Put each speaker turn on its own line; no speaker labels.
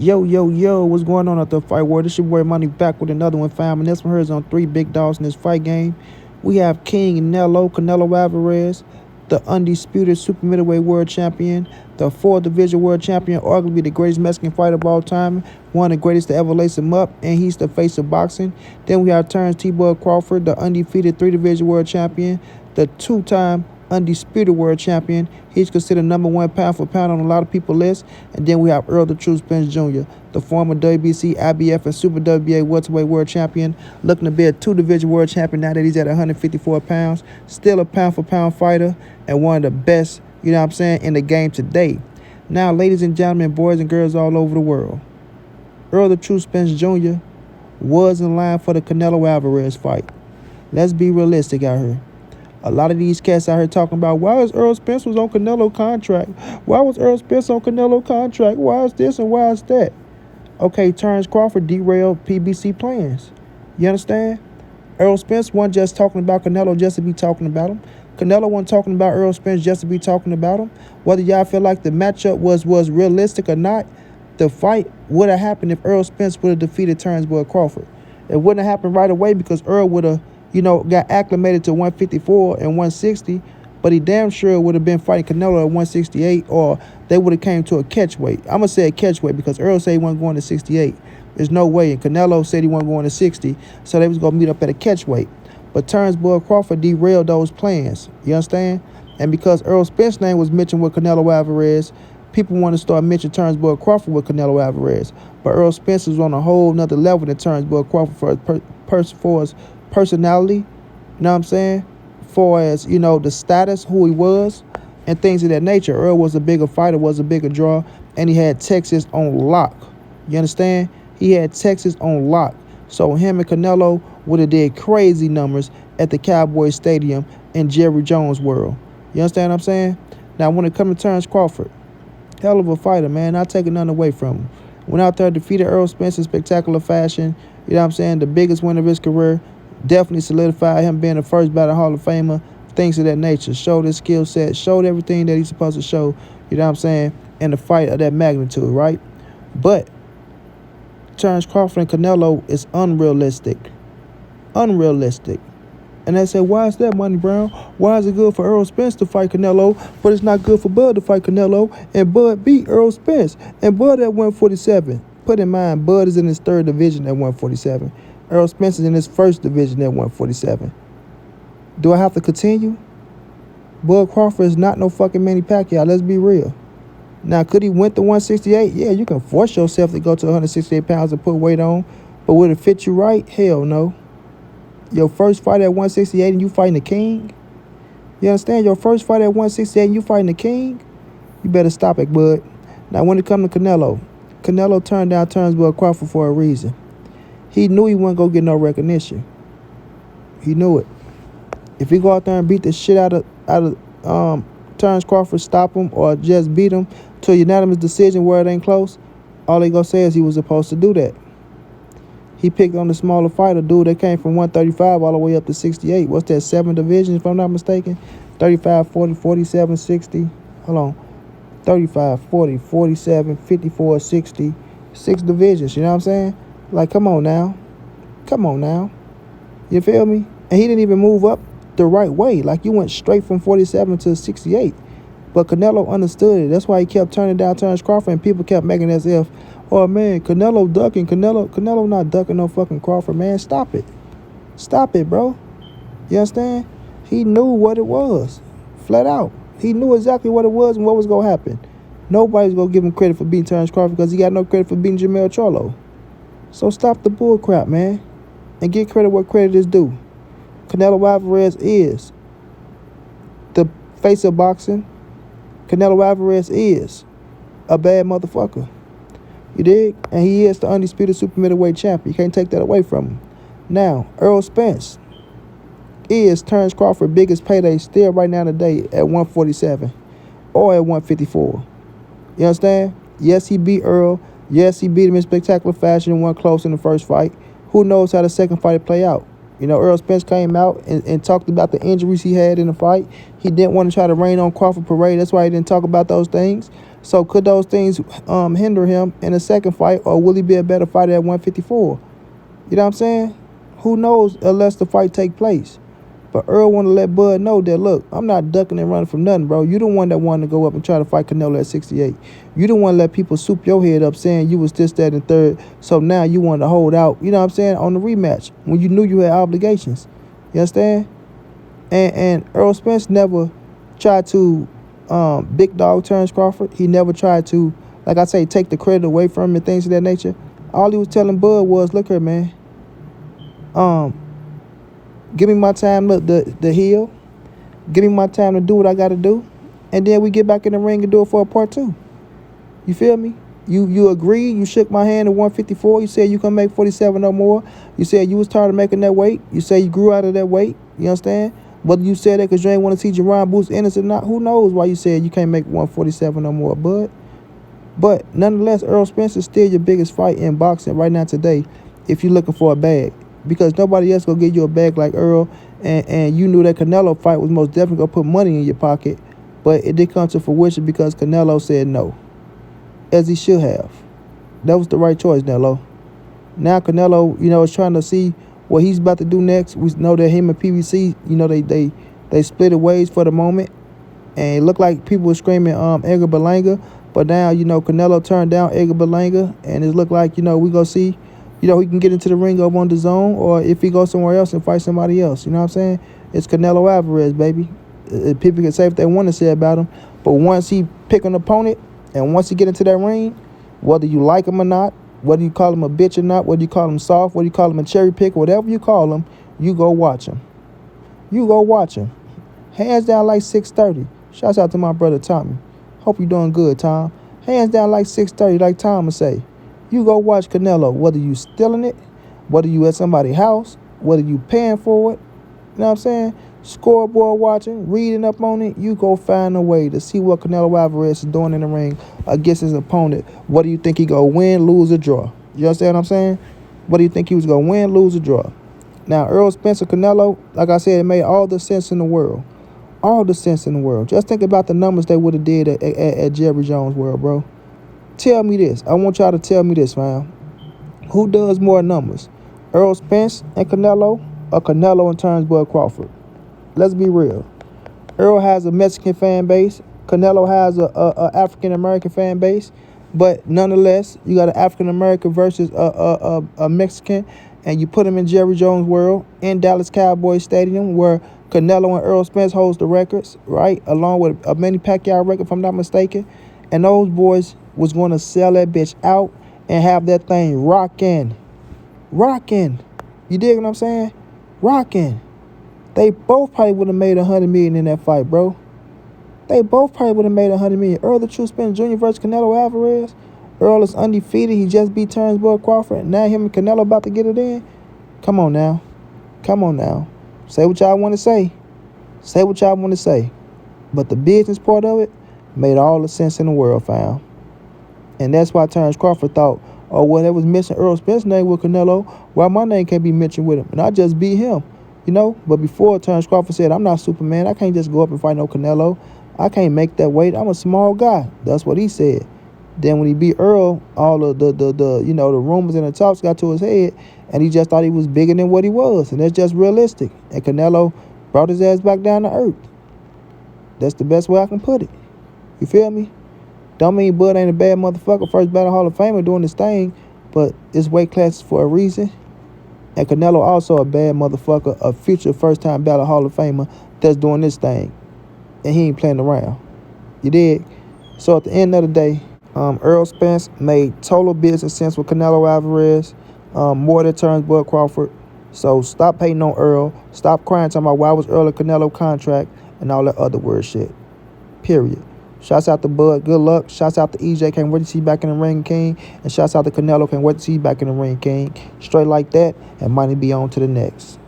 Yo, yo, yo, what's going on out there, Fight World? This your boy Money back with another one, fam. And this one here is on three big dogs in this fight game. We have Canelo Alvarez, the undisputed super middleweight world champion, the fourth division world champion, arguably the greatest Mexican fighter of all time, one of the greatest to ever lace him up, and he's the face of boxing. Then we have Terence Crawford, the undefeated three division world champion, the two-time undisputed world champion. He's considered number one pound for pound on a lot of people's list. And then we have Errol the True Spence Jr., the former WBC, IBF, and Super WBA welterweight world champion, looking to be a two-division world champion now that he's at 154 pounds. Still a pound for pound fighter and one of the best, in the game today. Now, ladies and gentlemen, boys and girls all over the world, Errol the True Spence Jr. was in line for the Canelo Alvarez fight. Let's be realistic out here. A lot of these cats out here talking about why is Errol Spence was on Canelo contract? Why was Errol Spence on Canelo contract? Why is this and why is that? Okay, Terence Crawford derailed PBC plans. You understand? Errol Spence wasn't just talking about Canelo just to be talking about him. Canelo wasn't talking about Errol Spence just to be talking about him. Whether y'all feel like the matchup was realistic or not, the fight would have happened if Errol Spence would have defeated Terence Crawford. It wouldn't have happened right away because Errol would have got acclimated to 154 and 160, but he damn sure would have been fighting Canelo at 168, or they would have came to a catch weight. I'm going to say a catch weight because Errol said he wasn't going to 68. There's no way. And Canelo said he wasn't going to 60, so they was going to meet up at a catch weight. But Terence Crawford derailed those plans. You understand? And because Errol Spence's name was mentioned with Canelo Alvarez, people want to start mentioning Terence Crawford with Canelo Alvarez. But Errol Spence was on a whole nother level than Terence Crawford for his personality, you know what I'm saying? For as, the status, who he was, and things of that nature. Errol was a bigger fighter, was a bigger draw, and he had Texas on lock. You understand? He had Texas on lock. So him and Canelo would have did crazy numbers at the Cowboys Stadium in Jerry Jones' world. You understand what I'm saying? Now, when it comes to Terence Crawford, hell of a fighter, man. Not taking nothing away from him. Went out there, defeated Errol Spence in spectacular fashion. You know what I'm saying? The biggest win of his career. Definitely solidified him being the first ballot Hall of Famer, things of that nature. Showed his skill set, showed everything that he's supposed to show, you know what I'm saying, in the fight of that magnitude, right? But Terence Crawford and Canelo is unrealistic. Unrealistic. And they say, why is that, Money Brown? Why is it good for Errol Spence to fight Canelo, but it's not good for Bud to fight Canelo? And Bud beat Errol Spence. And Bud at 147. Put in mind, Bud is in his third division at 147. Errol Spence is in his first division at 147. Do I have to continue? Bud Crawford is not no fucking Manny Pacquiao. Let's be real. Now, could he win to 168? Yeah, you can force yourself to go to 168 pounds and put weight on. But would it fit you right? Hell no. Your first fight at 168 and you fighting the king? You understand? Your first fight at 168 and you fighting the king? You better stop it, bud. Now, when it comes to Canelo turned down Terence Crawford for a reason. He knew he wasn't going to get no recognition. He knew it. If he go out there and beat the shit out of Terence Crawford, stop him, or just beat him to a unanimous decision where it ain't close, all they going to say is he was supposed to do that. He picked on the smaller fighter, dude that came from 135 all the way up to 68. What's that, 7 divisions, if I'm not mistaken? 35, 40, 47, 60. Hold on. 35, 40, 47, 54, 60. 6 divisions, you know what I'm saying? Like, come on now. Come on now. You feel me? And he didn't even move up the right way. Like, you went straight from 47 to 68. But Canelo understood it. That's why he kept turning down Terence Crawford, and people kept making as if, oh, man, Canelo ducking. Canelo not ducking no fucking Crawford, man. Stop it. Stop it, bro. You understand? He knew what it was. Flat out. He knew exactly what it was and what was going to happen. Nobody's going to give him credit for beating Terence Crawford because he got no credit for beating Jamel Charlo. So stop the bull crap, man, and get credit where credit is due. Canelo Alvarez is the face of boxing. Canelo Alvarez is a bad motherfucker. You dig? And he is the undisputed super middleweight champion. You can't take that away from him. Now, Errol Spence is Terence Crawford's biggest payday still right now today at 147 or at 154. You understand? Yes, he beat Errol. Yes, he beat him in spectacular fashion and won close in the first fight. Who knows how the second fight will play out? You know, Errol Spence came out and talked about the injuries he had in the fight. He didn't want to try to rain on Crawford parade. That's why he didn't talk about those things. So could those things hinder him in the second fight, or will he be a better fighter at 154? You know what I'm saying? Who knows unless the fight take place. But Errol want to let Bud know that, look, I'm not ducking and running from nothing, bro. You the one that wanted to go up and try to fight Canelo at 68. You the one let people soup your head up saying you was this, that, and third. So now you want to hold out, you know what I'm saying, on the rematch when you knew you had obligations. You understand? And Errol Spence never tried to big dog Terence Crawford. He never tried to, like I say, take the credit away from him and things of that nature. All he was telling Bud was, look here, man. Give me my time to heal. Give me my time to do what I got to do. And then we get back in the ring and do it for a part two. You feel me? You agreed. You shook my hand at 154. You said you can make 47 or more. You said you was tired of making that weight. You said you grew out of that weight. You understand? Whether you said that because you ain't want to see Jerron Booth's innocent or not, who knows why you said you can't make 147 or more, bud. But nonetheless, Errol Spence is still your biggest fight in boxing right now today if you're looking for a bag. Because nobody else gonna give you a bag like Errol, and you knew that Canelo fight was most definitely gonna put money in your pocket, but it did come to fruition because Canelo said no, as he should have. That was the right choice, Nello. Now Canelo, you know, is trying to see what he's about to do next. We know that him and PBC, you know, they split ways for the moment, and it looked like people were screaming Edgar Berlanga, but now, you know, Canelo turned down Edgar Berlanga, and it looked like, you know, we gonna see, you know, he can get into the ring up on the zone, or if he goes somewhere else and fight somebody else. You know what I'm saying? It's Canelo Alvarez, baby. People can say if they want to say about him, but once he pick an opponent and once he get into that ring, whether you like him or not, whether you call him a bitch or not, whether you call him soft, whether you call him a cherry pick, whatever you call him, you go watch him. You go watch him. Hands down like 6:30. Shouts out to my brother Tommy. Hope you doing good, Tom. Hands down like 6:30, like Tom would say. You go watch Canelo, whether you stealing it, whether you at somebody's house, whether you paying for it, you know what I'm saying? Scoreboard watching, reading up on it, you go find a way to see what Canelo Alvarez is doing in the ring against his opponent. What do you think he gonna win, lose, or draw? You understand what I'm saying? What do you think he was gonna win, lose, or draw? Now, Errol Spence and Canelo, like I said, it made all the sense in the world. All the sense in the world. Just think about the numbers they would have did at Jerry Jones' world, bro. Tell me this. I want y'all to tell me this, fam. Who does more numbers? Errol Spence and Canelo, or Canelo and Terence Bud Crawford? Let's be real. Errol has a Mexican fan base. Canelo has a African American fan base. But nonetheless, you got an African American versus a Mexican, and you put them in Jerry Jones' world in Dallas Cowboys Stadium, where Canelo and Errol Spence holds the records, right? Along with a Manny Pacquiao record, if I'm not mistaken. And those boys was going to sell that bitch out and have that thing rocking. Rocking. You dig what I'm saying? Rocking. They both probably would have made $100 million in that fight, bro. They both probably would have made $100 million. Earl the True Spence Jr. versus Canelo Alvarez. Earl is undefeated. He just beat Terence Bud Crawford. Now him and Canelo about to get it in. Come on now. Come on now. Say what y'all want to say. Say what y'all want to say. But the business part of it made all the sense in the world, fam. And that's why Terence Crawford thought, oh, well, they was missing Errol Spence's name with Canelo. Why my name can't be mentioned with him? And I just beat him, you know? But before, Terence Crawford said, I'm not Superman. I can't just go up and fight no Canelo. I can't make that weight. I'm a small guy. That's what he said. Then when he beat Errol, all of the you know, the rumors and the talks got to his head, and he just thought he was bigger than what he was. And that's just realistic. And Canelo brought his ass back down to earth. That's the best way I can put it. You feel me? Don't mean Bud ain't a bad motherfucker, first battle Hall of Famer doing this thing, but it's weight classes for a reason. And Canelo also a bad motherfucker, a future first-time battle Hall of Famer that's doing this thing. And he ain't playing around. You dig? So at the end of the day, Errol Spence made total business sense with Canelo Alvarez, more than Terence Bud Crawford. So stop hating on Errol. Stop crying talking about why was Errol a Canelo contract and all that other word shit. Period. Shouts out to Bud. Good luck. Shouts out to EJ. Can't wait to see you back in the ring, King. And shouts out to Canelo. Can't wait to see you back in the ring, King. Straight like that. And money be on to the next.